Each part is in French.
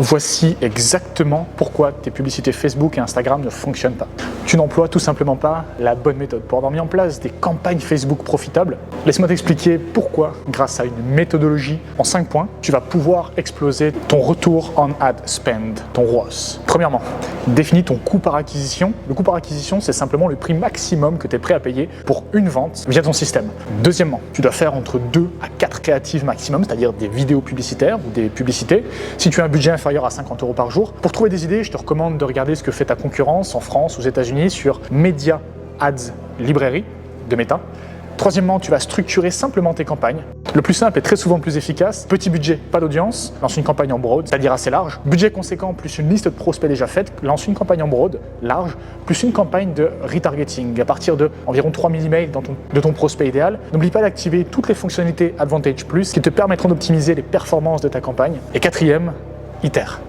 Voici exactement pourquoi tes publicités Facebook et Instagram ne fonctionnent pas. Tu n'emploies tout simplement pas la bonne méthode. Pour avoir mis en place des campagnes Facebook profitables, laisse-moi t'expliquer pourquoi, grâce à une méthodologie en 5 points, tu vas pouvoir exploser ton retour on ad spend, ton ROAS. Premièrement, définis ton coût par acquisition. Le coût par acquisition, c'est simplement le prix maximum que tu es prêt à payer pour une vente via ton système. Deuxièmement, tu dois faire entre 2 à 4 créatives maximum, c'est-à-dire des vidéos publicitaires ou des publicités. Si tu as un budget inférieur à 50 € par jour, pour trouver des idées, je te recommande de regarder ce que fait ta concurrence en France, aux États-Unis, sur Media Ads Librairie de Meta. Troisièmement, tu vas structurer simplement tes campagnes. Le plus simple est très souvent le plus efficace. Petit budget, pas d'audience, lance une campagne en broad, c'est-à-dire assez large. Budget conséquent plus une liste de prospects déjà faite, lance une campagne en broad, large, plus une campagne de retargeting à partir de environ 3000 emails de ton prospect idéal. N'oublie pas d'activer toutes les fonctionnalités Advantage Plus qui te permettront d'optimiser les performances de ta campagne. Et quatrième, itère.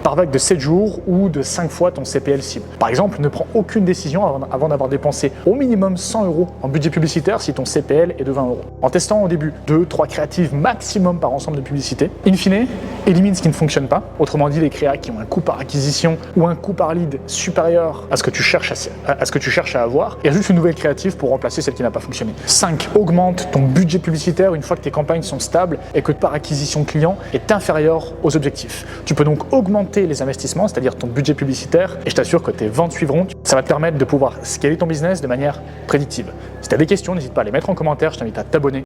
Par vague de 7 jours ou de 5 fois ton CPL cible. Par exemple, ne prends aucune décision avant d'avoir dépensé au minimum 100 € en budget publicitaire si ton CPL est de 20 €. En testant au début 2-3 créatives maximum par ensemble de publicités. In fine, élimine ce qui ne fonctionne pas. Autrement dit, les créas qui ont un coût par acquisition ou un coût par lead supérieur à ce que tu cherches à avoir et ajoute une nouvelle créative pour remplacer celle qui n'a pas fonctionné. 5. Augmente ton budget publicitaire une fois que tes campagnes sont stables et que par acquisition client est inférieur aux objectifs. Tu peux donc augmenter les investissements, c'est-à-dire ton budget publicitaire, et je t'assure que tes ventes suivront. Ça va te permettre de pouvoir scaler ton business de manière prédictive. Si tu as des questions, n'hésite pas à les mettre en commentaire, je t'invite à t'abonner.